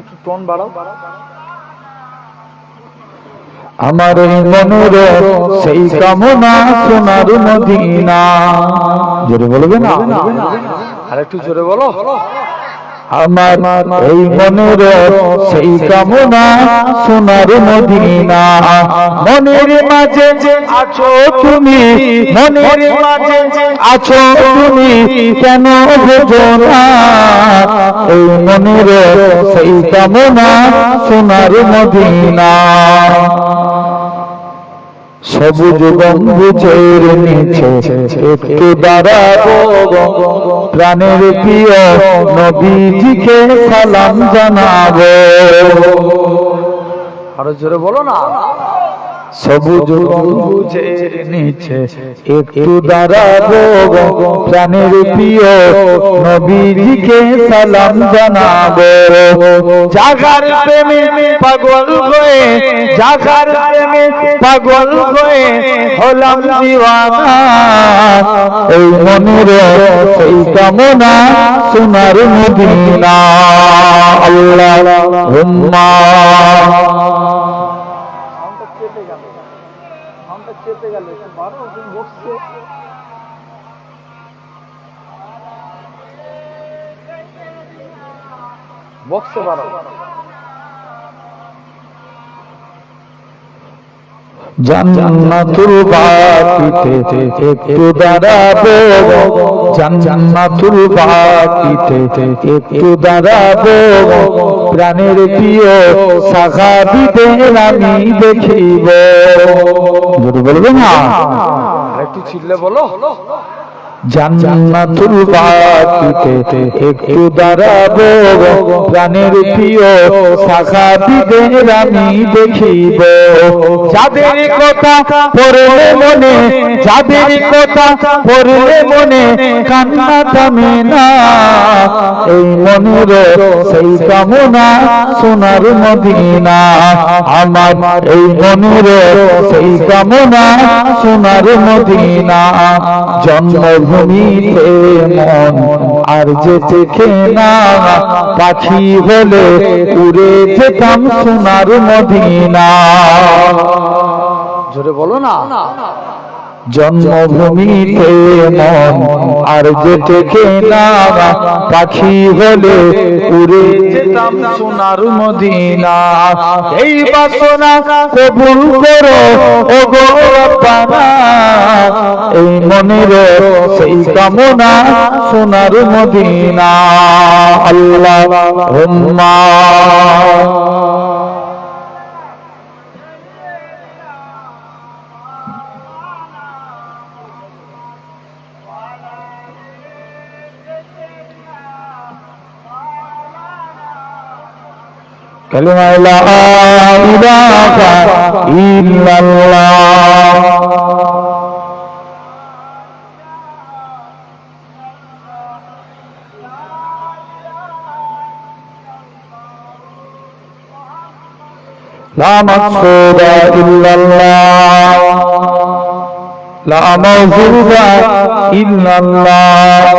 একটু টোন বাড়াও। আমার মনের সেই কামনা সোনার মদিনা। জোরে বলবে না? আর একটু জোরে বলো। আমার এই মনের সেই কামনা সোনার মদিনা। মনের মাঝে আছো তুমি, মনের মাঝে আছো তুমি, কেন বোঝো না? এই মনের সেই কামনা সোনার মদিনা। সবুজ গম্বুজের নিচে একটু দাঁড়াবো, প্রাণের প্রিয় নবীজিকে সালাম জানাবো। আরো জোরে বলো না। সবুজ গম্বুজের নিচে একটু দাঁড়াবো, প্রাণের প্রিয় নবীজিকে সালাম জানাবো। জাগার প্রেমে পাগল হয়ে, জাগার প্রেমে পাগল হয়ে হলাম দিওয়ানা। এই মনের সেই কামনা সোনার মদিনা। আল্লাহুম্মা চেপে গেল বারো বসছে। বক্সে বারো। জান্নাতুল বাকিতে একটু দাঁড়াবো, জান্নাতুল বাকিতে একটু দাঁড়াবো, প্রাণের প্রিয় সাহাবীদের আমি দেখিব। যদি বলবে না একটু চিল্লে বলো। জান্নাতুল বাকিতে একটু দাঁড়াবো, প্রাণের প্রিয় সাহাবীদের আমি দেখিব। যাদের কথা পড়লে মনে, যাদের কথা পড়লে মনে কান্না থামে না। এই মনের সেই কামনা সোনার মদিনা। আমার এই মনের সেই কামনা সোনার মদিনা। জন্মভূমিতে মন আর যেতে না, পাখি হলে উড়ে যেতাম সোনার মদিনা। জোরে বলো না। জন্মভূমিতে মন আর যেতে না, পাখি হলে উড়ে যেতাম সোনার মদিনা। এই বাসনা কবুল করো ওগো রব্বানা, এই মনের সেই কামনা সোনার মদিনা। আল্লাহুম্মা কালিমা লা ইলাহা ইল্লাল্লাহ। লা মাকসুদা ইল্লাল্লাহ, লা মাওজুদা ইল্লাল্লাহ,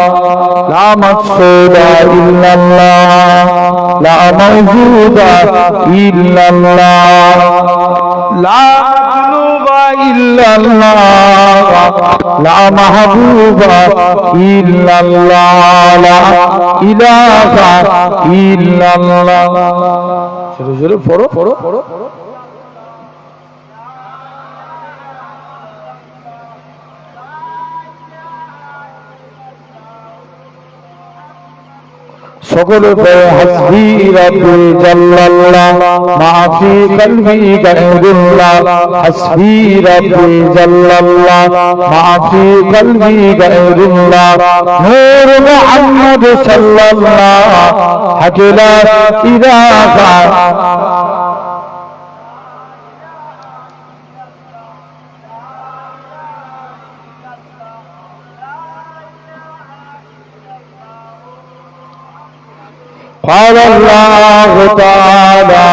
লা মাকসুদা ইল্লাল্লাহ, লা মাওজুদা ইল্লাল্লাহ, লা মাতলুবা ইল্লাল্লাহ, লা মাহবুবা ইল্লাল্লাহ, লা ইলাহা ইল্লাল্লাহ। জোরে জোরে পড়ো পড়ো পড়ো। সকলে হাসবি রাব্বি জাল্লাল্লাহ, মাফি কলবি গায়রুল্লাহ। হাসবি রাব্বি জাল্লাল্লাহ, মাফি কলবি গায়রুল্লাহ। নূর মুহাম্মদ সাল্লাল্লাহ, হাজলা ইলাহা। قال الله تعالى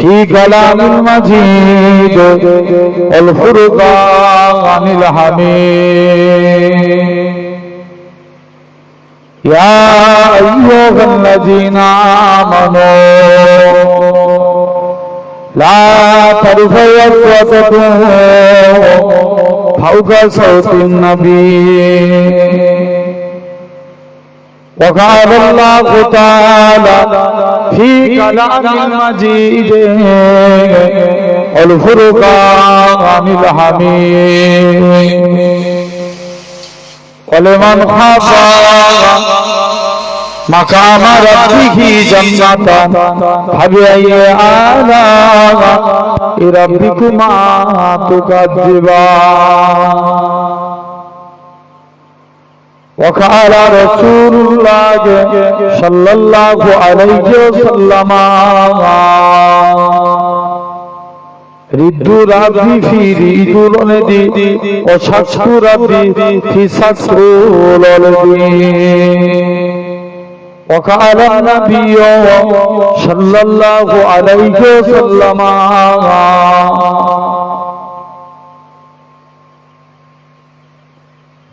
في كلام المجيد والفرقان الحميد يا أيها الذين آمنوا لا ترفعوا أصواتكم فوق صوت النبي وقال الله تعالى في كلام المجيد والفرقان الحميد ولمن خاف مقام ربه جنتان فبأي آلاء ربكما تكذبان وقال رسول الله صلى الله عليه وسلم رد ربي في رد الندي وشك ربي في شك الندي وقال النبي صلى الله عليه وسلم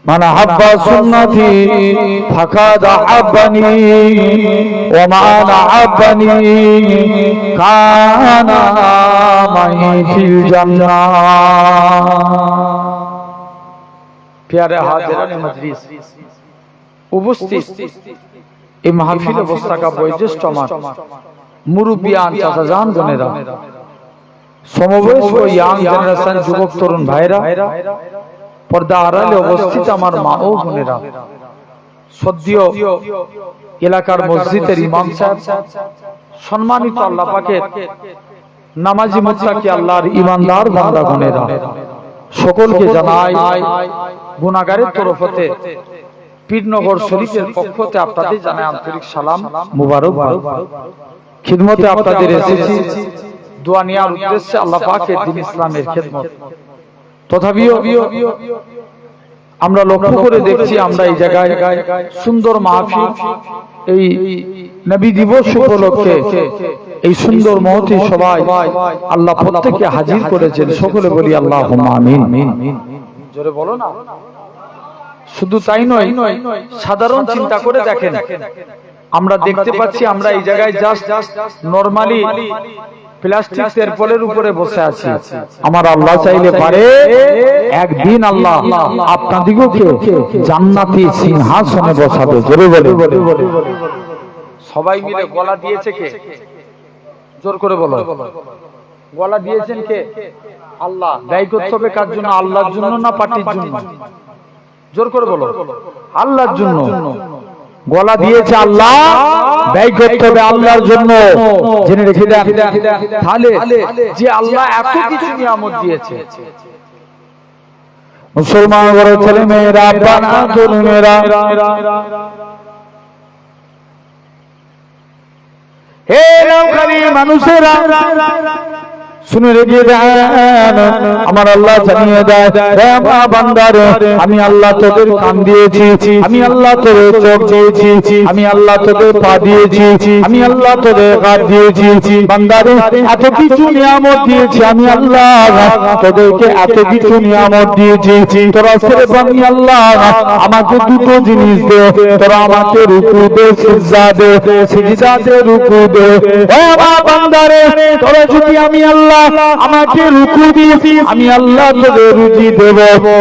من أحب سنتي فقد أحبني ومن أحبني كان معي في الجنة प्यारे हाजिरान मजलिस उपस्थित এই মাহফিলে বসে থাকা বয়োজ্যেষ্ঠ আমার মুরব্বিয়ান চাচাজান বোনেরা সমবয়স্ক ইয়াং জেনারেশন যুবক তরুণ ভাইরা পর্দা আড়ালে অবস্থিত আমার মা ও বোনেরা সদ্য এলাকার মসজিদের ইমাম সাহেব সম্মানিত আল্লাহ পাকের নামাজি মুত্তাকি আল্লাহর ঈমানদার বান্দা বোনেরা সকলকে জানাই গুনাহগারের তরফ হতে পীরনগর শরীফের পক্ষ হতে আপনাদের জানাই আন্তরিক সালাম মুবারকবাদ খিদমতে আপনাদের এসেছি দোয়া নেওয়ার উদ্দেশ্যে আল্লাহ পাকের দ্বীন ইসলামের খিদমত তথাপিও আমরা লক্ষ্য করে দেখছি আমরা এই জায়গায় সুন্দর মাহফিল এই নবী দিবস উপলক্ষে এই সুন্দর মহতি সবাই আল্লাহ প্রত্যেককে হাজির করেছেন সকলে বলি আল্লাহুম্মা আমিন জোরে বলো না শুধু তাই নয় সাধারণ চিন্তা করে দেখেন আমরা দেখতে পাচ্ছি আমরা এই জায়গায় জাস্ট নরমালি প্লাস্টিক তেরপলের উপরে বসে আছি আমার আল্লাহ চাইলে পারে একদিন আল্লাহ আপনাদিগকে জান্নাতি সিংহাসনে বসাবে জোরে বলে সবাই মিলে গলা দিয়েছে কে জোর করে বলো গলা দিয়েছেন কে আল্লাহ ব্যয় করতে হবে কার জন্য আল্লাহর জন্য না পার্টির জন্য জোর করে বলো আল্লাহর জন্য গলা দিয়েছে আল্লাহ ব্যয় করতে হবে আল্লাহর জন্য জেনে রেখে দেন তাহলে যে আল্লাহ এত কিছু নিয়ামত দিয়েছে মুসলমান বড় ছেলে মেয়েরা বানা তরুণেরা হে নৌকারী মানুষেরা শুনে রেখে দেন আমার আল্লাহ জানিয়ে দেয় হে আমার বান্দারে আমি আল্লাহ তোদের কান দিয়েছি আমি আল্লাহ তোদের চোখ দিয়েছি আমি আল্লাহ তোদের পা দিয়েছি আমি আল্লাহ তোদের হাত দিয়েছি বান্দারে এত কিছু নিয়ামত দিয়েছি আমি আল্লাহ তোদেরকে এত কিছু নিয়ামত দিয়েছি তোরা সির্ফ আমি আল্লাহ আমাকে দুটো জিনিস দে তোরা আমাকে রুকু দে সিজদা দে সিজদাতে রুকু দে হে আমার বান্দারে তোরা যদি আমি আল্লাহ আমাকে রুকু দিয়েছি আমি আল্লাহ তোদের রুজি দেব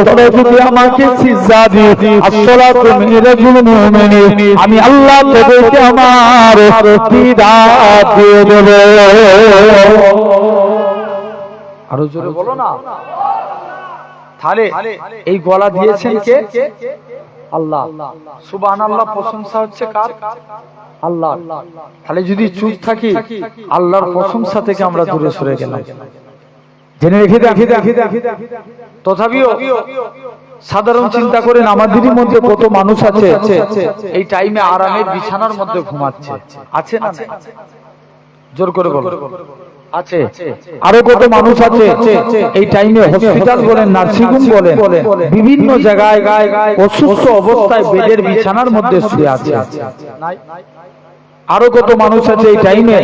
তোরা যদি আমাকে সিজদা দিয়েছি আসসালাতু মিরাজুল মুমিনিন আমি আল্লাহ তোদেরকে আমার বিদাত দিয়ে দেব আরো জোরে বলো না তাহলে এই গলা দিয়েছেন কে আল্লাহ সুবহানাল্লাহ প্রশংসা হচ্ছে কার আল্লাহ তাহলে যদি চুপ থাকি আল্লাহর প্রশংসা থেকে আমরা দূরে সরে গেলাম জেনে রেখে তথাপিও সাধারণ চিন্তা করেন আমাদেরই মধ্যে কত মানুষ আছে এই টাইমে আরামের বিছানার মধ্যে ঘুমাচ্ছে আছে না জোর করে বলো আছে আরো কত মানুষ আছে এই টাইমে হসপিটাল বলেন নার্সিং হোম বলেন বিভিন্ন জায়গায় অসুস্থ অবস্থায় বেডের বিছানার মধ্যে শুয়ে আছে আরো কত মানুষ আছে এই টাইমে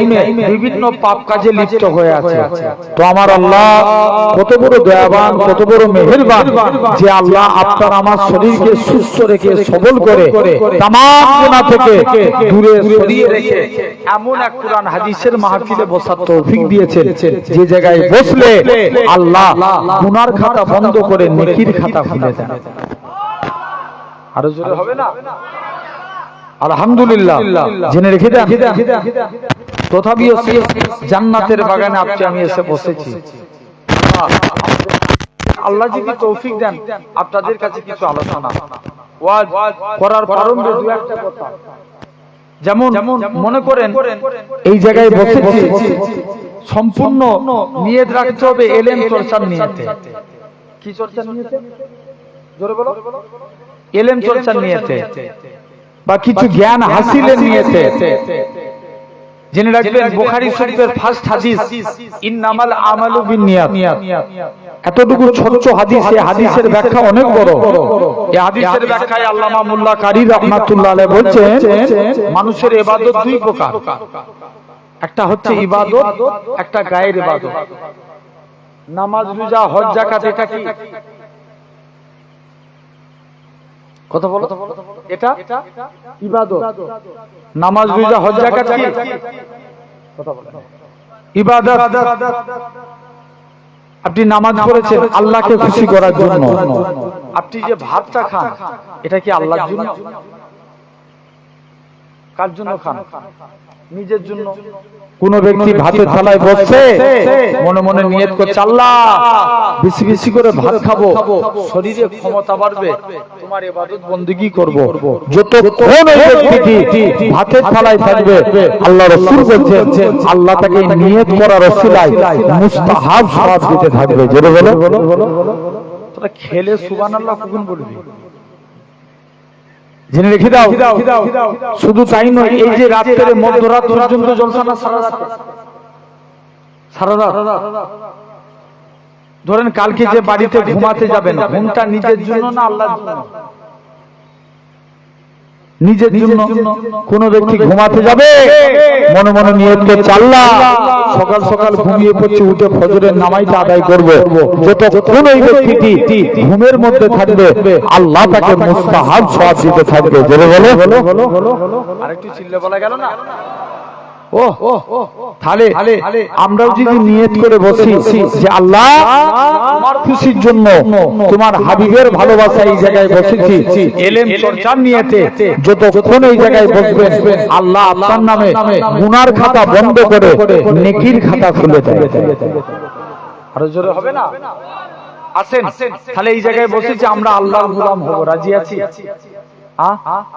বিভিন্ন পাপ কাজে লিপ্ত হয়ে আছে। তো আমার আল্লাহ কত বড় দয়াবান, কত বড় মেহেরবান যে আল্লাহ আপনার আমার শরীরকে সুস্থ রেখে সবল করে তামাম গুনাহ থেকে দূরে সরিয়ে রেখে এমন এক কোরআন হাদিসের মাহফিলে বসার তৌফিক দিয়েছেন যে জায়গায় বসলে আল্লাহ গুনার খাতা বন্ধ করে নেকির খাতা খুলে দেন। আরো জোরে হবে না? আলহামদুলিল্লাহ। জেনে রেখে দেন, তথাপিও জান্নাতের বাগানে আপনি আমি এসে বসেছি। আল্লাহ যদি তৌফিক দেন আপনাদের কাছে কিছু আলোচনা ওয়াজ করার প্রারম্ভে দু একটা কথা, যেমন মনে করেন এই জায়গায় বসেছি, সম্পূর্ণ নিয়ত রাখতে হবে এলেম চর্চার নিয়তে। কি চর্চার নিয়তে? জোরে বলো। এলেম চর্চার নিয়তে বা কিছু জ্ঞান হাসিলের নিয়তে। জেনে রাখবেন বুখারী শরীফের ফার্স্ট হাদিস ইন্নামাল আমালু বিন্নিয়াত। এতটুকু ছোট্ট হাদিস, এই হাদিসের ব্যাখ্যা অনেক বড়। এই হাদিসের ব্যাখ্যায় আল্লামা মোল্লা কারি রাহমাতুল্লাহ আলাইহি বলেছেন মানুষের ইবাদত দুই প্রকার, একটা হচ্ছে ইবাদত, একটা গায়ের ইবাদত। নামাজ, রোজা, হজ, যাকাত, এটা কি? কথা বলো। এটা ইবাদত। নামাজ, রোজা, হজ, যাকাত কি? কথা বলো। ইবাদত। আপনি নামাজ পড়েছেন আল্লাহকে খুশি করার জন্য। আপনি যে ভাতটা খান এটা কি আল্লাহর জন্য? কার জন্য খান? নিজের জন্য। কোন ব্যক্তি ভাতের থালায় বসছে মনে মনে নিয়ত করছে আল্লাহ বেশি বেশি করে ভাত খাবো, শরীরে ক্ষমতা বাড়বে, তোমার ইবাদত বন্দেগী করব। যতক্ষণ ওই ব্যক্তি ভাতের থালায় থাকবে আল্লাহ রাসূল বলেছেন আল্লাহ তাকে নিয়ত করার ওসিলায় মুস্তাহাব সওয়াব দিতে থাকবে। জোরে বলো। তোরা খেলে সুবহানাল্লাহ কখন বলবি? জেনে রেখে দাও। শুধু তাই নয়, এই যে রাত্রে মধ্যরাত পর্যন্ত জলসা না, সারা রাত। ধরেন কালকে যে বাড়িতে ঘুমাতে যাবেন, ঘুমটা নিজের জন্য না আল্লাহর জন্য? নিজের জন্য। কোন ব্যক্তি ঘুমাতে যাবে মনে মনে নিয়ত করছে আল্লাহ সকাল সকাল ঘুমিয়ে পড়ছে, উঠে ফজরের নামাজটা আদায় করব। যতক্ষণ ওই ব্যক্তিটি ঘুমের মধ্যে থাকবে আল্লাহ তাকে মুস্তাহাব সওয়াব দিতে থাকবে। জোরে বলো। আরেকটু চিল্লে বলা গেল না? তাহলে আমরাও যদি নিয়ত করে বসি যে আল্লাহ তোমার খুশির জন্য, তোমার হাবিবের ভালোবাসা এই জায়গায় বসেছি, এলেম চর্চার নিয়তে যতক্ষণ এই জায়গায় বসবেন আল্লাহ আপনার নামে গুনার খাতা বন্ধ করে নেকির খাতা খুলে দেয়। আরো জোরে হবে না? আসেন তাহলে এই জায়গায় বসেছি আমরা আল্লাহর গোলাম হব। রাজি আছি?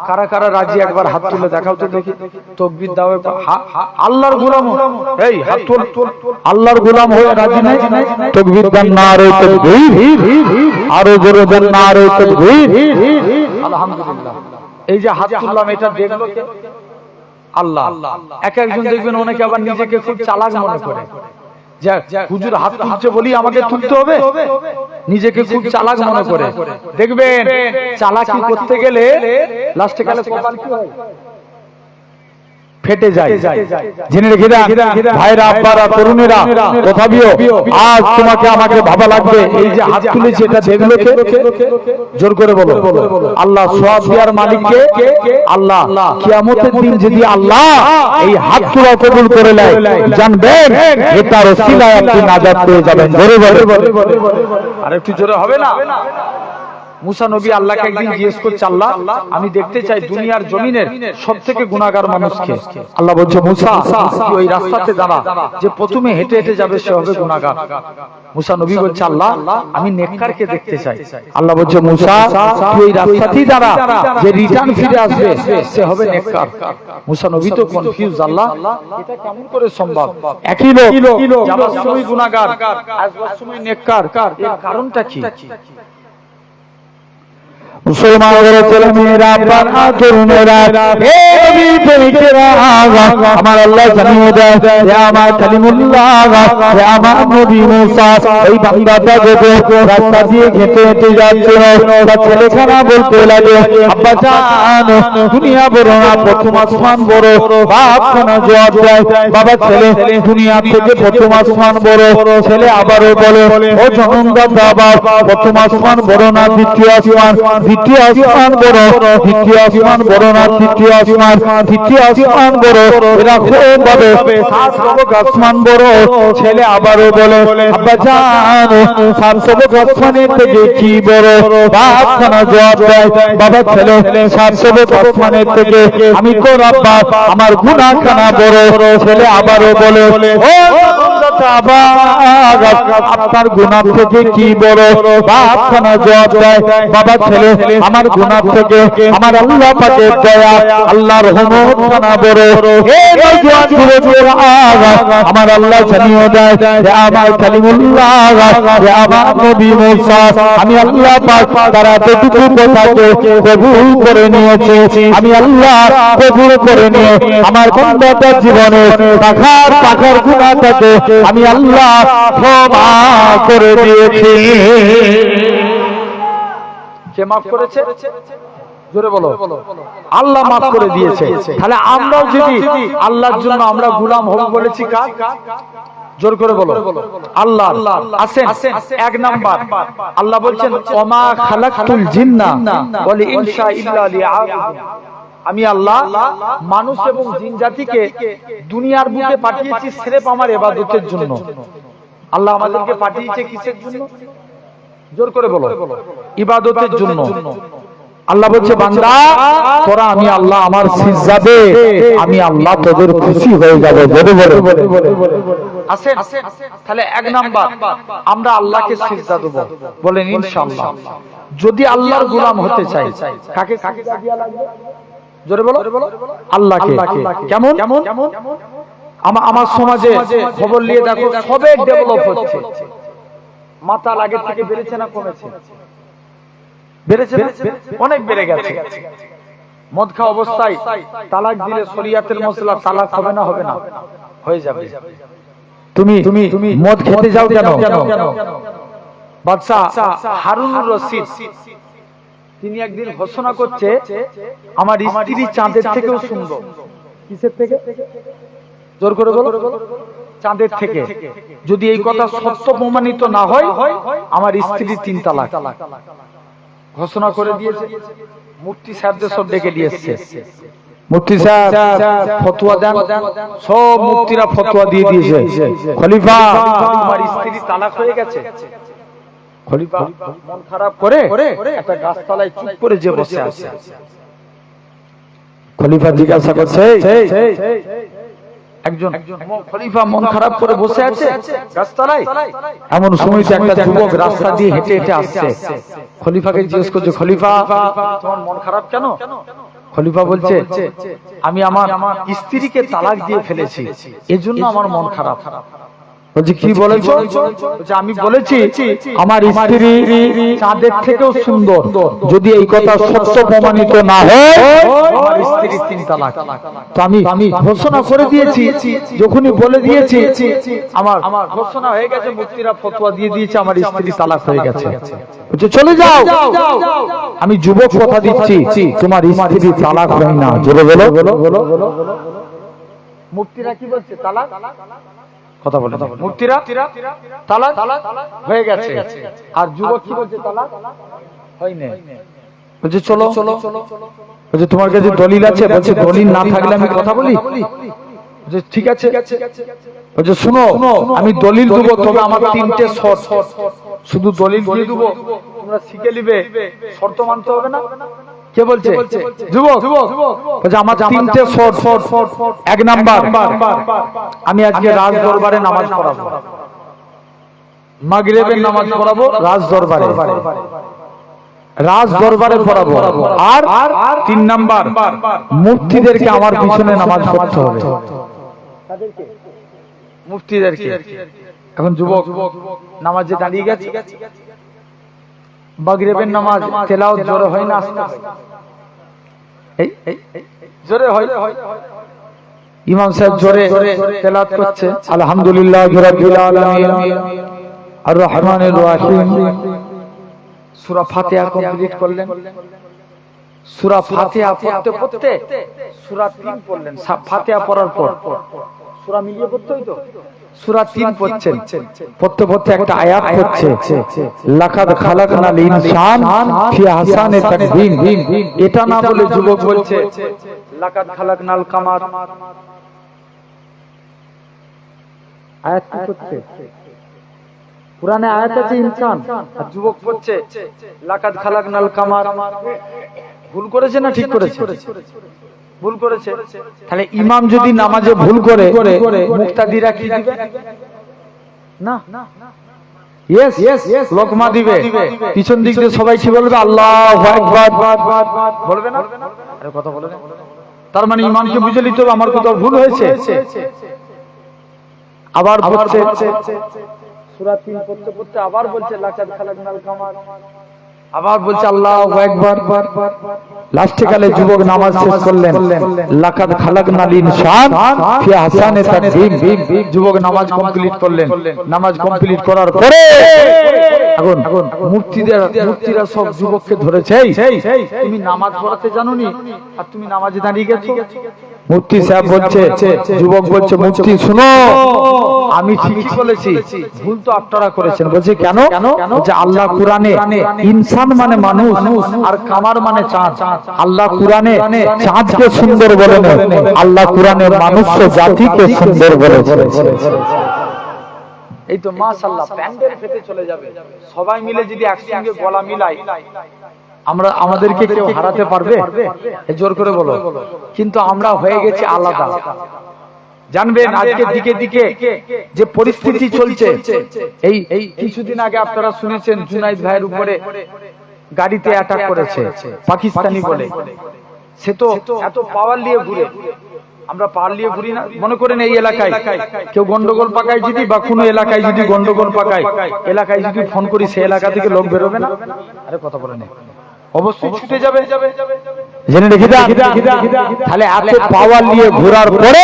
কারা কারা রাজি? একবার হাত তুলে দেখাও তো দেখি। তাকবীর দাও। আল্লাহর গোলাম, এই হাত তুল। আল্লাহর গোলাম হয়ে রাজি নাই? তাকবীর দেন, নারে তাকবীর। আরো জোরে দেন, নারে তাকবীর। আলহামদুলিল্লাহ। এই যে হাত তুললাম এটা দেখলো কে? আল্লাহ। এক একজন দেখবেন অনেকে আবার নিজেকে খুব চালাক মনে করে যে হুজুর হাত তুলছে বলি আমাকে তুলতে হবে, নিজেকে খুব চালাক মনে করে। দেখবেন চালাকি করতে গেলে লাস্টে গেলে কপাল কি হয়? ফেটে যায়। জেনে রেখে দেন ভাইরা, আব্বারা, তরুণেরা, তথাপিও আজ তোমাকে আমাকে ভাবা লাগবে এই যে হাত তুলেছে এটা দেখলো কে? জোর করে বলো। আল্লাহ সওয়াব দেওয়ার মালিককে। আল্লাহ কিয়ামতের দিন যদি আল্লাহ এই হাত তোলা কবুল করে নেয় জানবেন এটার ওসিলায় আপনি নাজাত পেয়ে যাবেন। জোরে বলো। আর একটু জোরে হবে না? মুসা নবী আল্লাহকে একদিন জিজ্ঞেস করছে আল্লাহ আমি দেখতে চাই দুনিয়ার জমিনের সবথেকে গুনাহগার মানুষকে। আল্লাহ বলছে মুসা তুই ওই রাস্তাতে দাঁড়া, যে প্রথমে হেঁটে হেঁটে যাবে সে হবে গুনাহগার। মুসা নবী বলছে আল্লাহ আমি নেককারকে দেখতে চাই। আল্লাহ বলছে মুসা তুই ওই রাস্তাতেই দাঁড়া, যে রিটার্ন ফিরে আসবে সে হবে নেককার। মুসা নবী তো কনফিউজ, আল্লাহ এটা কেমন করে সম্ভব? একই লোক যাবার সময় গুনাহগার, আসবার সময় নেককার, এর কারণটা কি? মুসলমানের ছেলে মেয়েরা বাবা তরুণেরা হে নবী প্রেমিকেরা আমার আল্লাহ জানিয়ে দেয় হে আমার কালিমুল্লাহ হে আমার নবী মুসা এই বান্দাটা যেতে রাস্তা দিয়ে হেঁটে হেঁটে যাচ্ছিল তার ছেলেখানা বলতে লাগে আব্বা জান দুনিয়া বড় না প্রথম আসমান বড় বাপ খানা জবাব দেয় বাবা ছেলে দুনিয়া থেকে প্রথম আসমান বড় ছেলে আবারও বলে ও জনন্দা বাবা প্রথম আসমান বড় না দ্বিতীয় আসমান দ্বিতীয় আসমান বড় দ্বিতীয় আসমান বড় না তৃতীয় আসমান তৃতীয় আসমান বড় এরকম ভাবে আসমান বড় ছেলে আবারও বলে আব্বা জান সাতশো আসমানের থেকে কি বড় বাপ খানা জবাব দেয় বাবা ছেলে সাতশো আসমানের থেকে আমি তো আব্বা আমার গুনাহ খানা বড় ছেলে আবারও বলে ও আপনার গুনাহ থেকে কি বড় বাপ খানা জবাব দেয় বাবা ছেলে আমার গুনাহ থেকে আমার আল্লাহ পাকের দয়া আল্লাহর রহমত খানা বড় হে নওজোয়ান যুবকেরা আমার আল্লাহ জানিয়ে দেয় যে আমার কালিমুল্লাহ যে আমার নবী মুসা আমি আল্লাহ পাক তারা এতটুকু কথাকে কবুল করে নিয়েছে আমি আল্লাহ কবুল করে নিয়ে আমার বান্দাটার জীবনে পাখার গুনাহটাকে আমি আল্লাহ ক্ষমা করে দিয়েছি। কে মাফ করেছে? জোরে বলো। আল্লাহ মাফ করে দিয়েছে। তাহলে আমরাও যদি আল্লাহর জন্য আমরা গোলাম হব বলেছি কার? জোর করে বলো আল্লাহ। আসেন এক নাম্বার আল্লাহ বলছেন ওমা খালাকতুল জিন্না ওয়াল ইনসা ইল্লা লিয়াবুদুন। আমি আল্লাহ মানুষ এবং জিন জাতিকে দুনিয়ার বুকে পাঠিয়েছি সির্ফ আমার ইবাদতের জন্য। আল্লাহ আমাদেরকে পাঠিয়েছে কিসের জন্য? জোর করে বলো ইবাদতের জন্য। আল্লাহ বলছে বান্দা তোরা আমি আল্লাহ আমার সিজদা দে আমি আল্লাহ তোদের খুশি হয়ে যাব। আসেন তাহলে এক নাম্বার আমরা আল্লাহকে সিজদা দেব বলেন ইনশাআল্লাহ। যদি আল্লাহর গোলাম হতে চাই কাকে সিজদা দেয়া লাগবে? জোরে বলো আল্লাহকে। কেমন? আমার সমাজে খবর নিয়ে দেখো সবে ডেভেলপ হচ্ছে। মাতাল আগের থেকে বেড়েছে না কমেছে? বেড়েছে, অনেক বেড়ে গেছে। মদ খাওয়া অবস্থায় তালাক দিলে শরিয়াতের মসলা তালাক হবে না? হবে না? হয়ে যাবে। তুমি মদ খেতে যাও কেন? বাদশা হারুনুর রশিদ তিনি একদিন ঘোষণা করছে আমার স্ত্রী চাঁদের থেকেও সুন্দর। কিসের থেকে? জোর করে বলো চাঁদের থেকে। যদি এই কথা সত্য প্রমাণিত না হয় আমার স্ত্রী 3 তালাক ঘোষণা করে দিয়েছে। মুফতি সাহেবদের সব ডেকে নিয়ে এসেছে। মুফতি সাহেব ফতোয়া দেন। সব মুফতিরা ফতোয়া দিয়ে দিয়েছে খলিফা আমার স্ত্রী তালাক হয়ে গেছে। খলিফা মন খারাপ করে একটা গাছতলায় চুপ করে যে বসে আছে। খলিফা জিজ্ঞাসা করছে একজন খলিফা মন খারাপ করে বসে আছে গাছতলায়। এমন সময় একটা যুবক রাস্তা দিয়ে হেঁটে হেঁটে আসছে। খলিফাকে জিজ্ঞেস করছে খলিফা তোমার মন খারাপ কেন? খলিফা বলছে আমি আমার স্ত্রীকে তালাক দিয়ে ফেলেছি এজন্য আমার মন খারাপ। বলছে কি বলেছো? বলছে আমি বলেছি আমার স্ত্রী চাঁদের থেকেও সুন্দর। যদি এই কথা সত্য প্রমাণিত না হয় আমার স্ত্রী 3 তালাক। তো আমি ঘোষণা করে দিয়েছি। যখনই বলে দিয়েছি আমার ঘোষণা হয়ে গেছে। মুফতিরা ফতোয়া দিয়ে দিয়েছে আমার স্ত্রী তালাক হয়ে গেছে। বলছে চলে যাও। আমি যুবক কথা দিচ্ছি তোমার স্ত্রী তালাক হয় না। জোরে বলো। মুফতিরা কি বলছে? তালাক কথা বলে মুফতিরা তালাক হয়ে গেছে। আর যুবক কি বলছে? তালাক হয়নি। বলছে চলো। বলছে তোমার কাছে দলিল আছে? বলছে দলিল না থাকলে আমি কথা বলি? বলছে ঠিক আছে। বলছে শুনো আমি দলিল দেবো তবে আমার 3টে শর্ত। শুধু দলিল দিয়ে দেবো তোমরা শিখে নিবে, শর্ত মানতে হবে না। কে বলছে? যুবক। বলছে আমার 3টে শর্ত। এক নাম্বার আমি আজকে রাজ দরবারে নামাজ পড়াবো, মাগরিবের নামাজ পড়াবো রাজ দরবারে পড়াবো। আর 3 নাম্বার মুফতিদেরকে আমার পিছনে নামাজ পড়তে হবে। মুফতিদেরকে। এখন যুবক নামাজে দাঁড়িয়ে গেছে। মাগরিবের নামাজ তেলাওয়াত জোরে হয় না আস্তে হয়? এই জোরে হয়। ইমাম সাহেব জোরে তেলাওয়াত করছে, আলহামদুলিল্লাহি রাব্বিল আলামিন আর রহমানির রহিম। সূরা ফাতিহা কমপ্লিট করলেন। সূরা ফাতিহা পড়তে পড়তে সূরা 3 পড়লেন। ফাতিহা পড়ার পর সূরা মিলিয়ে পড়তেই তো সূরা 3 পড়ছেন। পড়তে পড়তে একটা আয়াত পড়ছে, লাকাদ খালাকনাল ইনসান ফি আহসানি তাকবীম। এটা না বলে যুবক বলছে লাকাদ খালাকনাল কামার। আয়াত কি করছে? পুরানে আয়াত আছে ইনসান, আর যুবক পড়ছে লাকাদ খালাকনাল কামার। ভুল করেছে না ঠিক করেছে? ভুল করেছে। তাহলে ইমাম যদি নামাজে ভুল করে মুক্তাদিরা কি দিবে? না, ইয়েস লোকমা দিবে। পিছন দিক দিয়ে সবাই কি বলবে? আল্লাহু আকবার বলবে না? আরে কথা বলে না। তার মানে ইমামকে বুঝে নিতে হবে আমার কোথাও ভুল হয়েছে। আবার পড়ছে সূরা 3 পড়তে পড়তে আবার বলছে লাকাদ খালাকনাল কামার, আবার বলছে আল্লাহু আকবার। লাস্টে কালে যুবক নামাজ শেষ করলেন, লাকাদ খালাকনাল ইনসান ফি আহসানি তাকবীম। যুবক নামাজ কমপ্লিট করলেন। নামাজ কমপ্লিট করার পরে এখন মূর্তিরা সব যুবককে ধরেছে, তুমি নামাজ পড়াতে জানোনি আর তুমি নামাজে দাঁড়িয়ে গেছো। মুফতি সাহেব বলছে, যুবক বলছে মুফতি শুনো, আমি ঠিকই বলেছি, ভুল তো আপনারা করেছেন। বলছে কেন? যে আল্লাহ কুরআনে ইনসান মানে মানুষ আর কামার মানে চাঁদ। আল্লাহ কুরআনে চাঁদকে সুন্দর বলেন, আল্লাহ কুরআনে মানুষ জাতিকে সুন্দর বলেছে। এই তো মাশাআল্লাহ, প্যান্ডেল ফেটে চলে যাবে। সবাই মিলে যদি একসঙ্গে গলা মিলাই আমরা আমাদেরকে কেউ হারাতে পারবে? জোর করে বলো। কিন্তু আমরা হয়ে গেছি আলাদা। জানবেন আজকে দিকে দিকে যে পরিস্থিতি চলছে, এই কিছুদিন আগে আপনারা শুনেছেন জুনাইদ ভাইয়ের উপরে গাড়িতে অ্যাটাক করেছে পাকিস্তানি বলে। সে তো এত পাওয়ার নিয়ে ঘুরে, আমরা পাওয়ার নিয়ে ঘুরি না। মনে করেন এই এলাকায় কেউ গন্ডগোল পাকায় যদি, বা কোনো এলাকায় যদি গন্ডগোল পাকায়, এলাকায় যদি ফোন করি সে এলাকা থেকে লোক বেরোবে না? আরে কথা বলে না, অবশ্যই ছুটে যাবে। জেনে রেখে দাও। তাহলে এত পাওয়ার নিয়ে ঘোরার পরে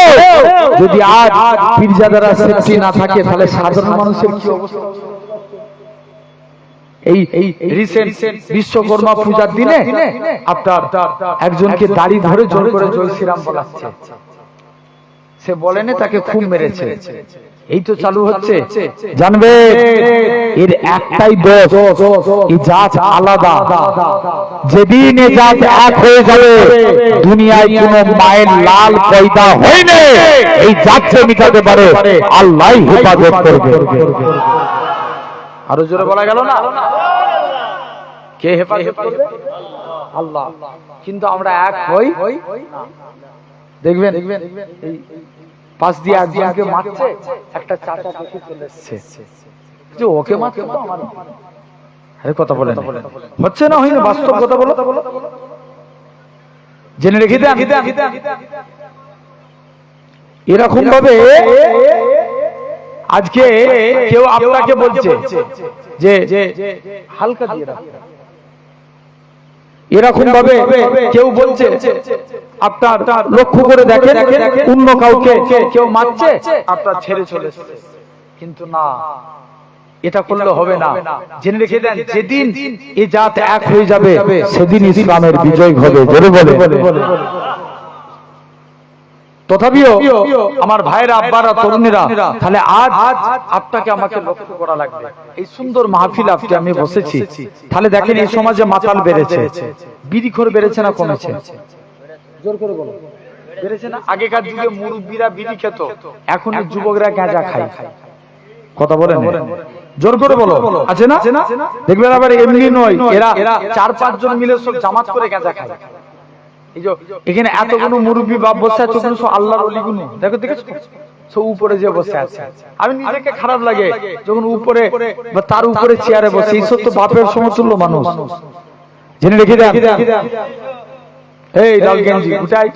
যদি আজ পীরজাদারা সেফটি না থাকে, তাহলে সাধারণ মানুষের কি অবস্থা? এই রিসেন্ট বিশ্বকর্মা পূজার দিনে আপনার একজনকে দাড়ি ধরে জোর করে জয় শ্রীরাম বলাচ্ছে। সে বলেনি, তাকে খুব মেরেছে। এই তো চালু হচ্ছে। জানবে এর একটাই দোষ, এই জাত আলাদা। যেদিন এই জাত এক হয়ে যাবে, দুনিয়ায় কোনো মায়ের লাল পয়দা হয়নি এই জাতকে মিটাতে পারে আল্লাহই হেফাজত করবে। আরো জোরে বলা গেল না? কে হেফাজত করবে? আল্লাহ। কিন্তু আমরা এক হই। দেখবেন এই পাশ দিয়ে একজনকে মারছে, একটা চাচা দেখে চলে এসছে যে ওকে মারছে তো আমার। আরে কথা বলেন, হচ্ছে না হয়নি? বাস্তব কথা বলো। জেনে রেখে দেন, এরকম ভাবে আজকে কেউ আপনাকে বলছে যে হালকা দিয়ে রাখ, এরকম ভাবে কেউ বলছে আপনার লক্ষ্য করে দেখেন অন্য কাউকে কেউ মারছে, আপনার ছেড়ে চলে এসেছে। কিন্তু না, এটা করলে হবে না। জেনে রেখে দেন, যেদিন এই জাত এক হয়ে যাবে সেদিন ইসলামের বিজয় হবে। জোরে বলে। তথাপিও আমার ভাইরা, আব্বারা, তরুণীরা, তাহলে আজ আপনাকে আমাকে লক্ষ্য করা লাগবে। এই সুন্দর মাহফিল আজকে আমি বসেছি, তাহলে দেখেন এই সমাজে মাতাল বেড়েছে, বিড়িখোর বেড়েছে না কমেছে? জোর করে বলো, বেড়েছে না? আগেকার যুগে মুরব্বীরা বিড়ি খেত, এখন যুবকরা গাঁজা খায়। কথা বলেন, জোর করে বলো। আছে না? দেখবেন আবার এমনি নয়, এরা 4-5 জন মিলে সব জামাত করে গাঁজা খায়। এই যে এখানে এতগুলো মুরব্বী বাপ বসে আছে, সব আল্লাহর ওলিগুলো দেখেছো সব উপরে যে বসে আছে। আমি নিজেকে খারাপ লাগে যখন উপরে বা তার উপরে চেয়ারে বসে। এই সব তো বাপের সমতুল্য মানুষ। জেনে রেখে দেন, এই লাল গেঞ্জি উঠাই,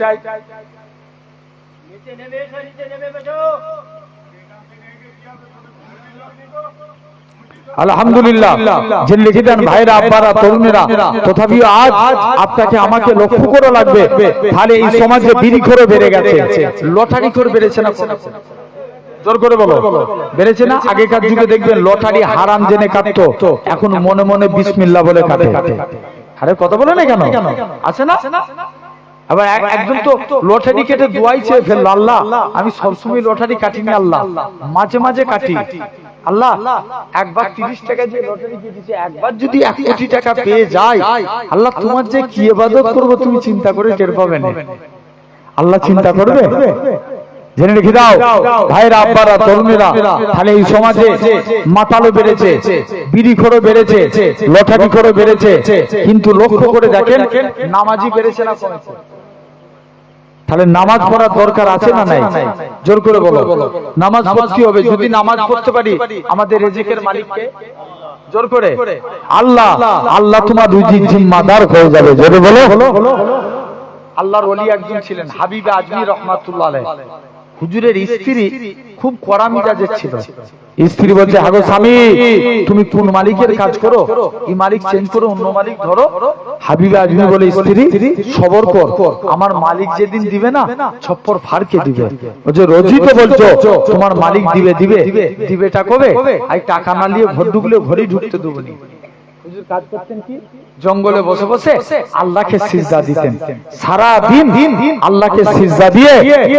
আলহামদুলিল্লাহ যে লিখে দেন ভাইরা আব্বারা তরুণেরা, তথাপি আজ আপনাকে আমাকে লক্ষ্য করা লাগবে। তাহলে এই সমাজে বিড়িখোর বেড়ে গেছে, লটারি খোর বেড়েছে না? জোর করে বলো, বেড়েছে না? আগেকার যুগে দেখবেন লটারি হারাম জেনে কাটতো, এখন মনে মনে বিসমিল্লাহ বলে কাটে। আরে কথা বলে না কেন? আছে না? আবার একজন তো লটারি কেটে দোয়াই চেয়ে ফেললো, আল্লাহ আমি সবসময় লটারি কাটিনি, আল্লাহ মাঝে মাঝে কাটি, আল্লাহ একবার 30 টাকা দিয়ে লটারি কেটেছি, একবার যদি 1 কোটি টাকা পেয়ে যায়, আল্লাহ তোমার যে কি ইবাদত করব তুমি চিন্তা করে টের পাবে না। আল্লাহ চিন্তা করবে? জেনে রেখে দাও ভাইরা আব্বারা তরুণেরা, তাহলে এই সমাজে মাতালও বেড়েছে, বিড়িখোরও বেড়েছে, লটারিখোরও বেড়েছে, কিন্তু লক্ষ্য করে দেখেন নামাজি বেড়েছে না কমেছে? তাহলে নামাজ পড়ার দরকার আছে না নাই? জোর করে বলো, নামাজ পড়তে হবে। যদি নামাজ পড়তে পারি আমাদের রিজিকের মালিককে, জোর করে আল্লাহ, আল্লাহ তোমার রুজির জিম্মাদার হয়ে যাবে। জোরে বলো। আল্লাহর ওলি একজন ছিলেন হাবিব আজমি রহমাতুল্লাহ আলাইহি। হুজুরের স্ত্রী খুব কড়া মিজাজের ছিল। স্ত্রী বলছে, হাগো স্বামী তুমি কোন মালিকের কাজ করো, এই মালিক চেঞ্জ করো, অন্য মালিক ধরো। হাবিব আজমি বলে, স্ত্রী সবর কর, আমার মালিক যেদিন দিবে না ছপ্পর ফাড়কে দিবে। বলছে রোজই তো বলছো তোমার মালিক দিবে দিবে, দিবেটা কবে? আই টাকা না নিয়ে ঘর ঢুকলে ঘরেই ঢুকতে দেবো নি। হুজুর কাজ করতেন কি? জঙ্গলে বসে বসে আল্লাহকে সিজদা দিতেন, সারা দিন আল্লাহকে সিজদা দিয়ে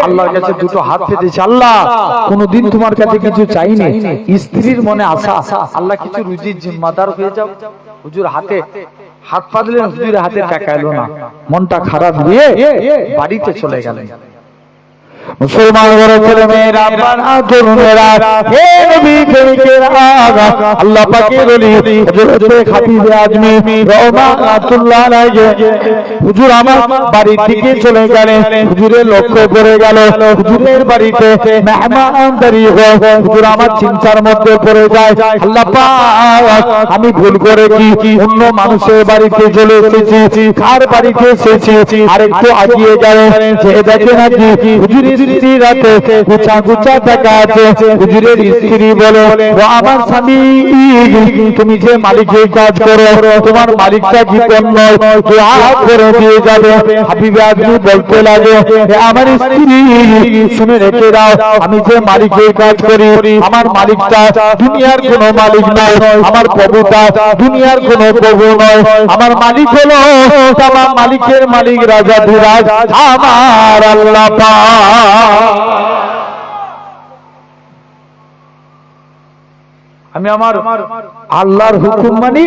আল্লাহর কাছে দুটো হাত পেতেছে, আল্লাহ কোনদিন তোমার কাছে কিছু চাইনি, স্ত্রীর মনে আশা আল্লাহ কিছু রুজির জিম্মাদার হয়ে যাও। হুজুর হাতে হাত পাতলেন, হুজুরের হাতে টাকা এলো না, মনটা খারাপ দিয়ে বাড়িতে চলে গেলেন। মুসলমান ঘরের ছেলে মেয়েরা, তরুণেরা, হে নবী প্রেমিকেরা, আল্লাহ পাকের ওলি হযরত হাবিব আজমি রহমাতুল্লাহ আলাইহি হুজুর আমার বাড়ি থেকে চলে গেলেন। হুজুরের লক্ষ্য করে গেল হুজুরের বাড়িতে মেহমানদারি হয়। হুজুর আমার চিন্তার মধ্যে পড়ে যায়, আল্লাহ পাক আমি ভুল করে কি অন্য মানুষের বাড়িতে চলে এসেছি, কার বাড়িতে এসেছি। আরেকটু আগিয়ে গেলেন, যে দেখে নাকি হুজুরের স্ত্রী রাতে গুছা গুছা টাকা আছে। হুজুরের স্ত্রী বলে, ও আমার স্বামী তুমি যে মালিকের কাজ করো তোমার মালিকটা কি নয়, দোয়া করে দিয়ে যাবে। হাবিব আজমি বলতে লাগে, আমার স্ত্রী শুনে রেখে দাও, আমি যে মালিকের কাজ করি আমার মালিকটা দুনিয়ার কোনো মালিক নয়, আমার প্রভুটা দুনিয়ার কোনো প্রভু নয়, আমার মালিক হলো তামাম মালিকের মালিক রাজা ধীরাজ আমার আল্লাহ পাক। আমি আমার আল্লাহর হুকুম মানি,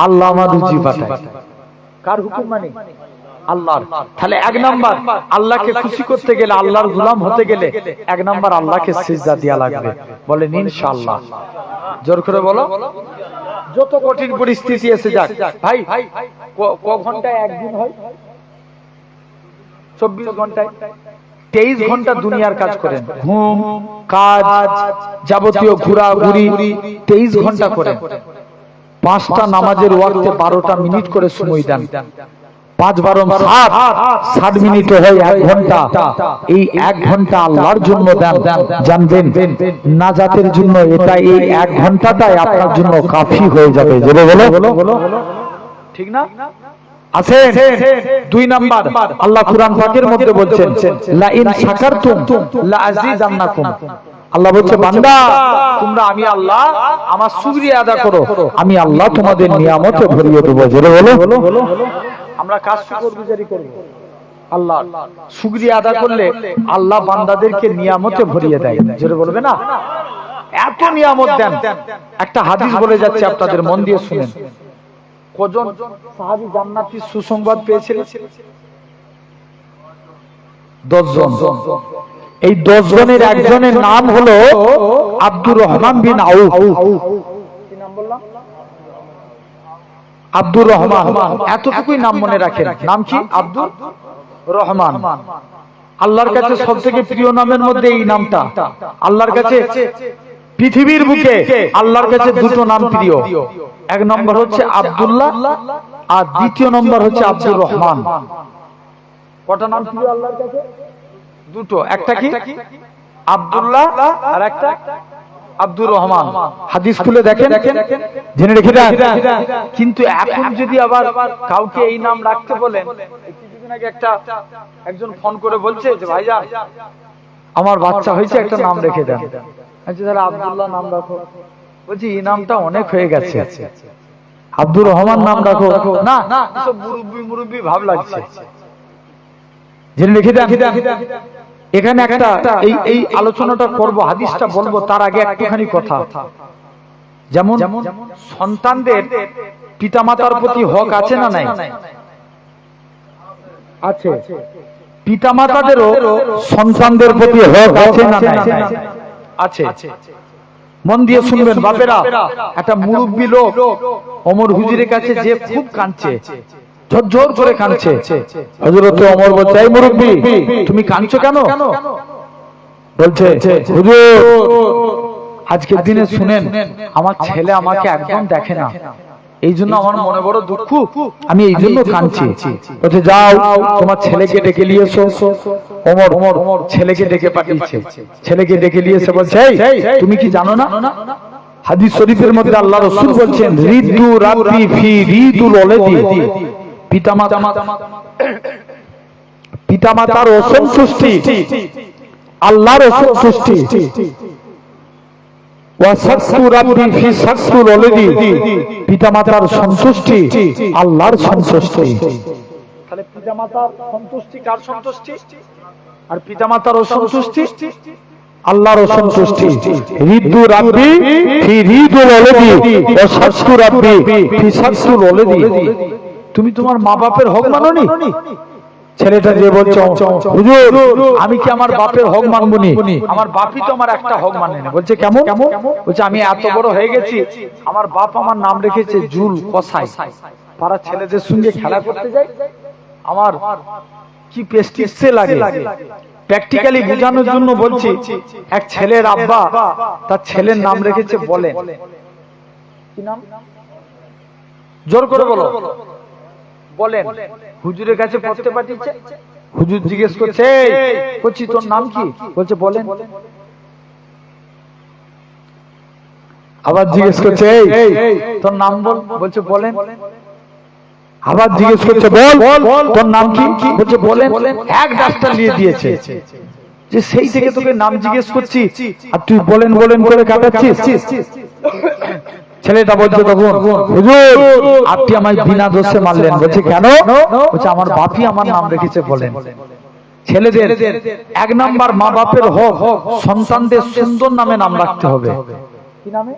আল্লাহ আমার রুজি পাঠায়। কার হুকুম মানি? আল্লাহর। তাহলে 1 নাম্বার আল্লাহকে খুশি করতে গেলে, আল্লাহর গোলাম হতে গেলে 1 নাম্বার আল্লাহকে সিজদা দেয়া লাগবে। বলেন ইনশাআল্লাহ। জোর করে বলো। যত কঠিন পরিস্থিতি এসে যাক, ভাই ক ঘন্টায় একদিন হয়? 24 ঘন্টায় 23 ঘন্টা দুনিয়ার কাজ করেন, ঘুম কাজ যাবতীয় ঘোরাঘুরি 23 ঘন্টা করেন। 5টা নামাজের ওয়াক্তে 12টা মিনিট করে সময় দেন, 5 বারং 60 মিনিট হয় 1 ঘন্টা। এই 1 ঘন্টা আল্লাহর জন্য দেন, জানবেন নাজাতের জন্য এটা এই 1 ঘন্টাটাই আপনার জন্য কাফি হয়ে যাবে। জোরে বলো, ঠিক না? আছে 2 নাম্বার আল্লাহ কুরআন পাকের মধ্যে বলছেন, লা ইন শাকারতুম লা আযীদান্নাকুম। আল্লাহ বলছে, বান্দা তোমরা আমি আল্লাহ আমার শুকরিয়া আদা করো, আমি আল্লাহ তোমাদের নিয়ামতে ভরিয়ে দেব। জোরে বলো। আমরা কাজ শুকরগুজারি করব, আল্লাহ শুকরিয়া আদা করলে আল্লাহ বান্দাদেরকে নিয়ামতে ভরিয়ে দেয়। জোরে বলবে না? এত নিয়ামত দেন। একটা হাদিস বলে যাচ্ছে, আপনাদের মন দিয়ে শুনেন। কজন সাহাবী জান্নাতি সুসংবাদ পেয়েছিলেন? 10 জন। এই 10 জনের একজনের নাম হলো আব্দুর রহমান বিন আউফ। কি নাম বললাম? আব্দুর রহমান। এতটুকুই নাম মনে রাখেন। নাম কি? আব্দুর রহমান। আল্লাহর কাছে সবথেকে প্রিয় নামের মধ্যে এই নামটা। আল্লাহর কাছে পৃথিবীর বুকে আল্লাহর কাছে 2টো নাম প্রিয়। 1 নম্বর হচ্ছে আব্দুল্লাহ, আর 2য় নম্বর হচ্ছে আব্দুর রহমান। কটা নাম প্রিয় আল্লাহর কাছে? 2টো। একটা কি? আব্দুল্লাহ, আর একটা আব্দুর রহমান, হাদিস খুলে দেখেন, জেনে রেখে দেন। কিন্তু এখন যদি আবার কাউকে এই নাম রাখতে বলেন, কিছুদিন আগে একজন ফোন করে বলছে যে ভাইজান আমার বাচ্চা হয়েছে, একটা নাম রেখে দেন। আচ্ছা তাহলে আব্দুল্লাহ নাম রাখো। বলছি এই নামটা অনেক হয়ে গেছে, আব্দুর রহমান নাম রাখো। না সব মুরব্বি ভাব লাগছে। জেনে রেখে দেন। এখানে একটা এই আলোচনাটা করব, হাদিসটা বলবো, তার আগে একটুখানি কথা। যেমন সন্তানদের পিতামাতার প্রতি হক আছে না নাই? আছে। পিতামাতাদেরও সন্তানদের প্রতি হক আছে না নাই? আছে। মন দিয়ে শুনবেন বাপেরা, একটা মুরব্বী লোক ওমর হুজুরের কাছে যে খুব কাঁদছে, ঝরঝর করে কাঁদছে। হযরত ওমর বলছে, এই মুরব্বী তুমি কাঁদছো কেন? বলছে, হুজুর আজকের দিনে শুনেন আমার ছেলে আমাকে একদম দেখে না, এই জন্য আমার মনে বড় দুঃখ, আমি এই জন্য কাঁদছি। বলছে যাও তোমার ছেলেকে ডেকে নিয়ে এসো। ওমর ছেলেকে ডেকে পাঠিয়েছে। ছেলেকে ডেকে নিয়ে এসে বলছে, এই তুমি কি জানো না হাদিস শরীফের মধ্যে আল্লাহ রাসূল বলছেন, রিদু রাব্বি ফি রিদুল ওয়ালাদি, পিতামাতার অসন্তুষ্টি আল্লাহর অসন্তুষ্টি, ওয়া সাকতু রাব্বি ফি সাকতুল ওয়ালাদি, পিতামাতার সন্তুষ্টি আল্লাহর সন্তুষ্টি। তাহলে পিতামাতার সন্তুষ্টি কার সন্তুষ্টি? আর পিতামাতার অসন্তুষ্টি আল্লাহর অসন্তুষ্টি। রিদু রাব্বি ফি রিদুল ওয়ালাদি ওয়া সাকতু রাব্বি ফি সাকতুল ওয়ালাদি। তুমি তোমার মা বাপের হক মানোনি? ছেলেটা যে বলছে, হুজুর আমি কি আমার বাপের হক মানবনি? আমার বাপই তো আমার একটা হক মানে না। বলছে কেমন? বলছে আমি এত বড় হয়ে গেছি, আমার বাপ আমার নাম রেখেছে জুল কসাই, পাড়ার ছেলেদের সঙ্গে খেলা করতে যাই, আমার কি প্রেস্টিজে লাগে। প্র্যাকটিক্যালি বোঝানোর জন্য বলছি, এক ছেলের আব্বা তার ছেলের নাম রেখেছে বলেন। কি নাম? জোর করে বলো। বলেন। হুজুরের কাছে পড়তে পাঠিয়েছে। হুজুর জিজ্ঞেস করছে, বলছি তোর নাম কি? বলছে বলেন। আবার জিজ্ঞেস করছে, তোর নাম বল। বলছে বলেন। আবার জিজ্ঞেস করছে, বল তোর নাম কি? বলছে বলেন। এক ডাস্টার নিয়ে দিয়েছে, যে সেই থেকে তোকে নাম জিজ্ঞেস করছি আর তুই বলেন বলেন করে কাটাচ্ছিস। ছেলেটা বলছে তখন, হুজুর আপনি আমায় বিনা দোষে মারলেন। বলছে কেন? বলছে আমার বাপই আমার নাম রেখেছে বলেন। ছেলেদের এক নাম্বার মা বাপের হক, সন্তানদের সুন্দর নামে নাম রাখতে হবে। কি নামে?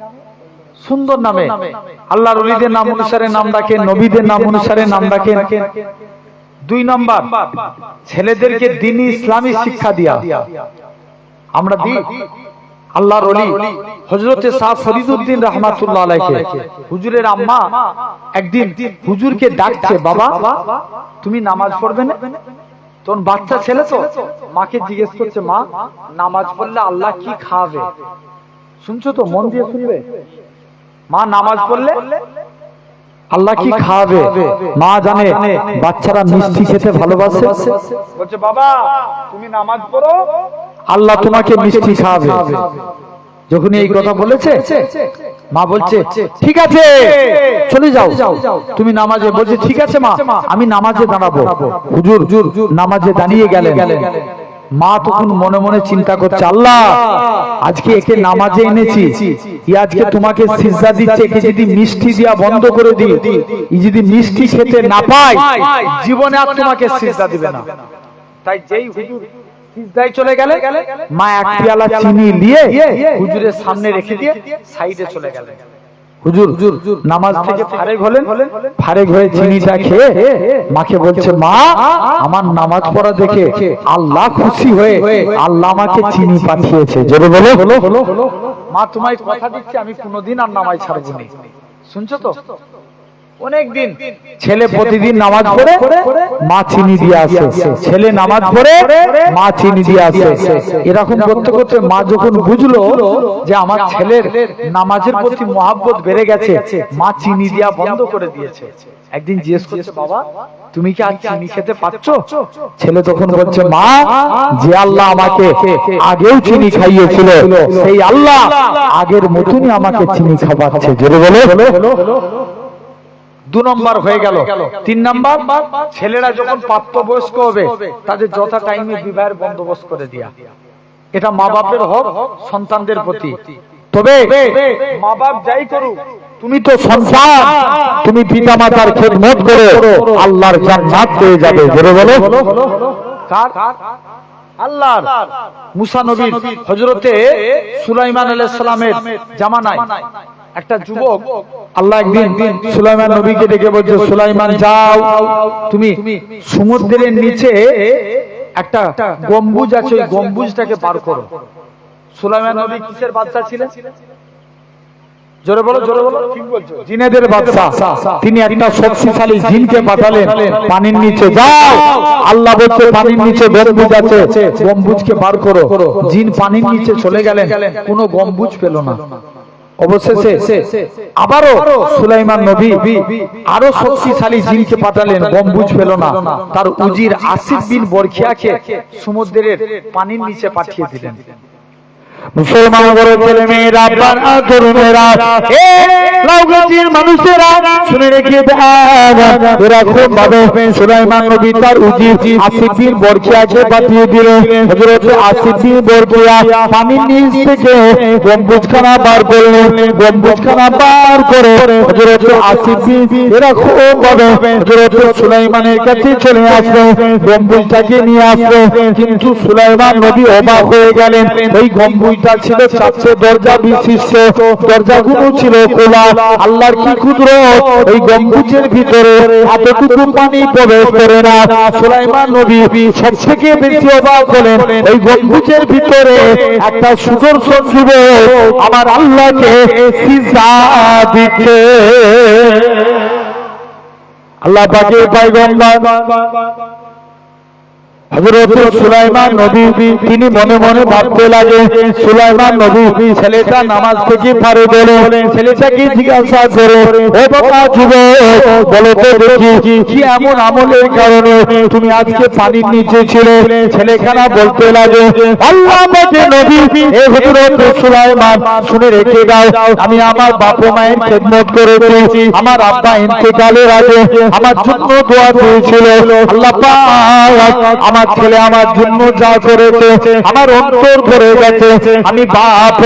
সুন্দর নামে। আল্লাহর ওলিদের নাম অনুসারে নাম রাখেন, নবীদের নাম অনুসারে নাম রাখেন। দুই নাম্বার, ছেলেদেরকে দ্বীনি ইসলামী শিক্ষা দিয়া। আমরা দিই আল্লাহর ওলি হযরতে শাহ ফরিদউদ্দিন রাহমাতুল্লাহ আলাইহি, হুজুরের আম্মা একদিন হুজুরকে ডাকছে, বাবা তুমি নামাজ পড়বে না? তোর বাচ্চা ছেলে তো, মাকে জিজ্ঞেস করছে, মা নামাজ পড়লে আল্লাহ কি খাওয়াবে? শুনছো তো, মন দিয়ে শুনবে। মা নামাজ পড়লে আল্লাহ কি খাওয়াবে? মা জানে বাচ্চারা মিষ্টি খেতে ভালোবাসে। বলছে বাবা তুমি নামাজ পড়ো, আল্লাহ তোমাকে মিষ্টি খাওয়াবে। যখন এই কথা বলেছে, মা বলছে ঠিক আছে চলে যাও তুমি নামাজে। বলছে ঠিক আছে মা, আমি নামাজে দাঁড়াবো। হুজুর নামাজে দাঁড়িয়ে গেলেন। মা তখন মনে মনে চিন্তা করছে, আল্লাহ আজকে একে নামাজে এনেছি, আজকে তোমাকে সিজদা দিচ্ছে, একে যদি মিষ্টি দিয়া বন্ধ করে দিই, যদি মিষ্টি খেতে না পায় জীবনে আর তোমাকে সিজদা দিবে না। তাই যেই হুজুর সিজদায় চলে গেলে, মা এক পেয়ালা চিনি নিয়ে হুজুরের সামনে রেখে দিয়ে সাইডে চলে গেলেন। হুজুর নামাজ থেকে ফারেগ হলেন, ফারেগ হয়ে চিনিটা খেয়ে মাকে বলছে, মা আমার নামাজ পড়া দেখে আল্লাহ খুশি হয়ে আল্লাহ আমাকে চিনি পাঠিয়েছে। জোরে বলো। মা তোমায় কথা দিচ্ছি আমি কোনোদিন আর নামাজ ছাড়বো না। শুনছো তো? অনেকদিন ছেলে প্রতিদিন নামাজ পড়ে মা চিনি দিয়ে আসে, ছেলে নামাজ পড়ে মা চিনি দিয়ে আসে। এরকম করতে করতে মা যখন বুঝলো যে আমার ছেলের নামাজের প্রতি মহব্বত বেড়ে গেছে, মা চিনি দেয়া বন্ধ করে দিয়েছে। একদিন জিজ্ঞেস করছে, বাবা তুমি কি আজ চিনি খেতে পাচ্ছ? ছেলে তখন বলছে, মা যে আল্লাহ আমাকে আগেও চিনি খাইয়েছিল সেই আল্লাহ আগের মতনই আমাকে চিনি খাওয়াচ্ছে। জোরে বলো। 2 নম্বর হয়ে গেল। 3 নম্বর, ছেলেরা যখন প্রাপ্তবয়স্ক হবে তাদের যথা টাইমে বিবাহের বন্দোবস্ত করে দিয়া। এটা মা বাপের হক সন্তানদের প্রতি। তবে মা বাপ যাই করুক, তুমি তো সন্তান, তুমি পিতা মাতার খেদমত করো, আল্লাহর জান্নাত পেয়ে যাবে। জোরে বলো। কার? আল্লাহর। মুসা নবী হযরতে সুলাইমান আলাইহিস সালামের জামানায় একটা যুবক, আল্লাহ একদিন সুলাইমান নবীকে ডেকে বলছে, সুলাইমান যাও, তুমি সমুদ্রের নিচে একটা গম্বুজ আছে, ওই গম্বুজটাকে পার করো। সুলাইমান নবী কিসের বাদশা ছিলেন? জোরে বলো, জোরে বলো। ঠিক বলছো, জিনেদের বাদশা। তিনি একটা শক্তিশালী জিনকে পাঠালেন পানির নিচে, যাও, আল্লাহ বলছে পানির নিচে গম্বুজ আছে, গম্বুজকে বার করো। জিন পানির নিচে চলে গেলেন, কোনো গম্বুজ পেল না। অবশেষে আবারও সুলাইমান নবী আরো শক্তিশালী জিনকে পাঠালেন, গম্বুজ পেল না। তার উজির আসিফ বিন বরখিয়াকে সমুদ্রের পানির নিচে পাঠিয়ে দিলেন। মুসলমান বড় ছেলে মেয়েরা, তরুণেরা, লাউগাছির মানুষেরা শুনে রেখে দেন, এরা খুব ভাবে সুলাইমান নবী তার উজির আসিফ বিন বরখিয়াকে পাঠিয়ে দিলেন। হযরত আসিফ বিন বরখিয়া পানির নিচ থেকে গম্বুজখানা বার করলেন। গম্বুজখানা বার করে হযরত আসিফ বিন, এরা খুব ভাবে হযরত সুলাইমানের কাছে চলে আসলো, গম্বুজটাকে নিয়ে আসলো। কিন্তু সুলাইমান নবী অবাক হয়ে গেলেন। ওই গম্বুজটা ছিল 4টে দরজা বিশিষ্ট, দরজাগুলো ছিল খোলা। আল্লাহর কি কুদরত, ওই গম্বুজের ভিতরে এতটুকু পানি প্রবেশ করে না। সুলাইমান নবী সবথেকে বেশি অবাক হলেন, ওই গম্বুজের ভিতরে একটা সুদর্শন যুবক আমার আল্লাহকে সিজদা দিচ্ছে। আল্লাহ পাকের পয়গম্বর হযরত সুলাইমান নবী তিনি মনে মনে ভাবতে লাগে, সুলাইমান নবী ছেলেটা নামাজ থেকে ফারেক হলো, ছেলেটাকে জিজ্ঞাসা করে, ও বাবা যুবক, বলো তো দেখি কি এমন আমলের কারণে তুমি আজকে পানির নিচে ছিলে? ছেলেখানা বলতে লাগে, আল্লাহ পাকের নবী, হে হযরত সুলাইমান, শুনে রেখে দাও, আমি আমার বাবা মায়ের খেদমত করেছি। আমার আব্বা ইন্তেকালের আগে আমার জন্য দোয়া দিয়েছিল। আল্লাহ পাক আমার ছেলে আমার জন্য যা করেছে আমার অন্তর ভরে গেছে। আমি বাপ,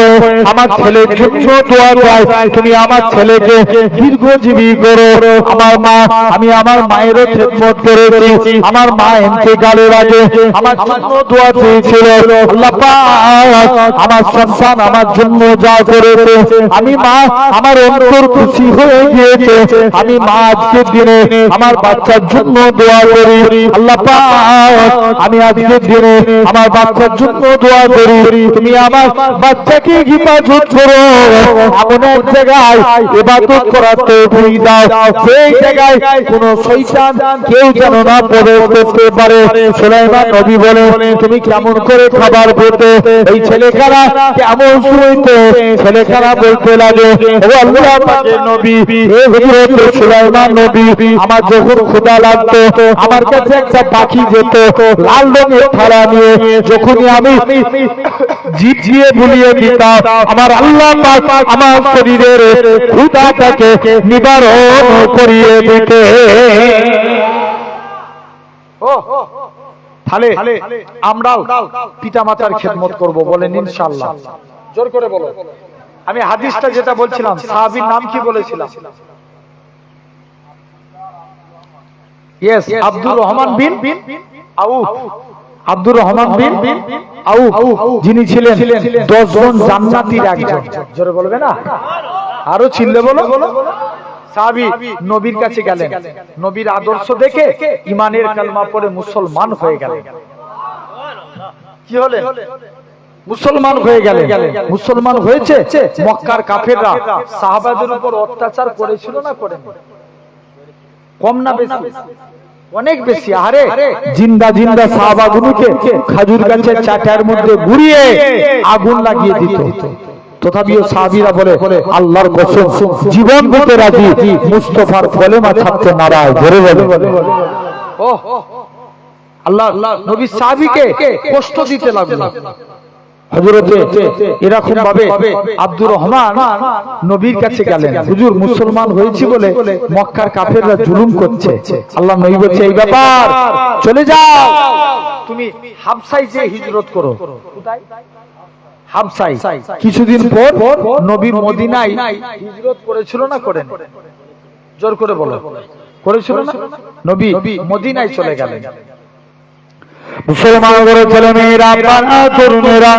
আমার ছেলের জন্য দোয়া চাই, তুমি আমার ছেলেকে দীর্ঘজীবী করো। আমার মা, আমি আমার মায়েরও খেদমত করেছি। আমার মা ইন্তেকালের আগে আমার জন্য দোয়া চেয়েছিল। আল্লাহ পাক আমার সন্তান আমার জন্য যা করেছে, আমি মা, আমার অন্তর খুশি হয়ে গিয়েছে। আমি মা আজকের দিনে আমার বাচ্চার জন্য দোয়া করি। আল্লাহ পাক আমি আজকের দিনে আমার বাচ্চার জন্য দোয়া করি, তুমি আমার বাচ্চাকে হেফাজত করো। এমন এক জায়গায় ইবাদত করার তৌফিক দাও, সেই জায়গায় কোন শয়তান কেউ যেন না প্রবেশ করতে পারে। সুলাইমান নবী বলে, তুমি কেমন করে খাবার পেতে? এই ছেলেখানা কেমন শুইতে? ছেলেখানা বলতে লাগে, ও আল্লাহ পাকের নবী, হে হযরত সুলাইমান নবী, আমার যখন ক্ষুধা লাগতো আমার কাছে একটা পাখি যেত লাল রঙের থালা নিয়ে, যখনই আমি জিভ দিয়ে বুলিয়ে দিতাম আমার আল্লাহ পাক আমার শরীরের ক্ষুধাটাকে নিবারণ করিয়ে দিতে। তাহলে আমরাও পিতা মাতার খেদমত করব, বলেন ইনশাআল্লাহ। জোর করে বলো। আমি হাদিসটা যেটা বলছিলাম, সাহাবীর নাম কি বলেছিলাম? ইয়েস, আব্দুর রহমান বিন আউফ। আব্দুর রহমান বিন আউফ, যিনি ছিলেন 10 জন জান্নাতীর একজন। জোরে বলবে না? আরো চিল্লে বলো। সাহাবী নবীর কাছে গেলেন, নবীর আদর্শ দেখে ঈমানের কালমা পড়ে মুসলমান হয়ে গেলেন। কি হলেন? মুসলমান হয়ে গেলেন। মুসলমান হয়েছে। মক্কার কাফেররা সাহাবাদের উপর অত্যাচার করেছিল না করেনি? কম না বেশি? অনেক বেশি। আরে জিন্দা জিন্দা সাহাবাগুলোকে খাজুর গাছের চাটার মধ্যে গুড়িয়ে আগুন লাগিয়ে দিত। তথাপিও সাহাবীরা বলে আল্লাহর কসম জীবন দিতে রাজি মুস্তাফার কলেমা ছাড়তে নারাজ। ধরে বলে ওহ আল্লাহ নবী সাহাবীকে কষ্ট দিতে লাগলো। হযরতে এরকম ভাবে আব্দুর রহমান নবীর কাছে গেলেন, হুজুর মুসলমান হয়েছি বলে মক্কার কাফেররা জুলুম করছে। আল্লাহ নবী বলছে এই ব্যাপার, চলে যাও তুমি হাবশায় যে হিজরত করো। কোথায়? হাবশায়। কিছুদিন পর নবী মদিনায় হিজরত করেছিল না করেন? জোর করে বলো, করেছিল না? নবী মদিনায় চলে গেলেন। মুসলমান করে ছেলে মেয়েরা তরুণেরা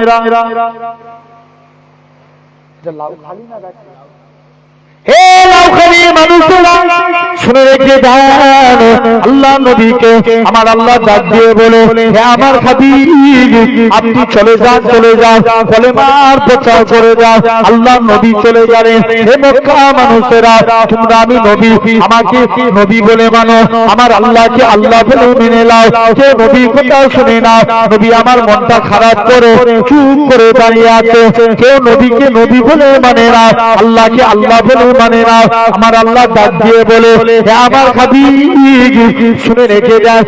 হে লাউখালী মানুষেরা শুনে রেখে দেন, আল্লাহ নবীকে আমার আল্লাহ ডাক দিয়ে বলে হে আমার হাবিব আপনি চলে যান, চলে যান কলেমার প্রচার করে যান। আল্লাহ নবী চলে গেলেন। হে মক্কা মানুষেরা তোমরা আমি নবী আমাকে নবী বলে মানো, আমার আল্লাহকে আল্লাহ বলে মেনে নাও। সে নবীর কথা শুনে না, নবী আমার মনটা খারাপ করে চুপ করে দাঁড়িয়ে আছে। কেউ নবীকে নবী বলে মানে না, আল্লাহকে আল্লাহ বলে মানে না। আমার আল্লাহ ডাক দিয়ে বলে হে আমার হাবিব শুনে রেখে যান,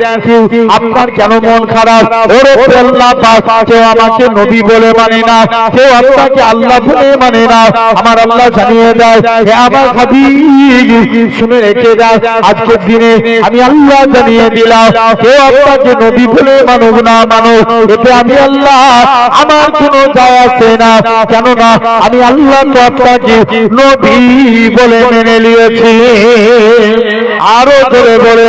আপনার কেন মন খারাপ? ওরে আল্লাহ পাক কেউ আমাকে নবী বলে মানে না, কেউ আপনাকে আল্লাহ বলে মানে না। আমার আল্লাহ জানিয়ে দেয় হে আমার হাবিব শুনে রেখে যান, আজকের দিনে আমি আল্লাহ জানিয়ে দিলাম কেউ আপনাকে নবী বলে মানুক না মানুক, এতে আমি আল্লাহ আমার কোনো যায় আসে না। কেননা আমি আল্লাহ তো আপনাকে নবী বলে মেনে নিয়েছি। আরো ধরে বলে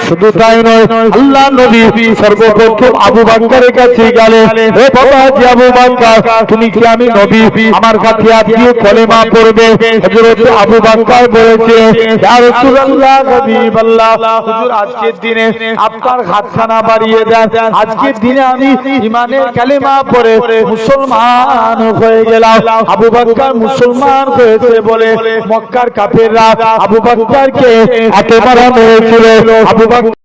শুধু তাই নয়, আল্লাহ নবী সর্বপ্রথম আবু বকরের কাছে গেলেন। হে বাবা জি আবু বকর তুমি কি আমি নবী আমার কাছে আজকে কলেমা পড়বে? হযরত আবু বকর বলেছে ইয়া রাসূলুল্লাহ হাবিবাল্লাহ হুজুর আজকের দিনে আপনার হাতখানা বাড়িয়ে দেন, আজকের দিনে আমি ঈমানের কালেমা পড়ে মুসলমান হয়ে গেলাম। আবু বকর মুসলমান হয়েছে বলে মক্কার কাফেররা আবু বকরকে একেবারে মেরেছিল। আবু বকর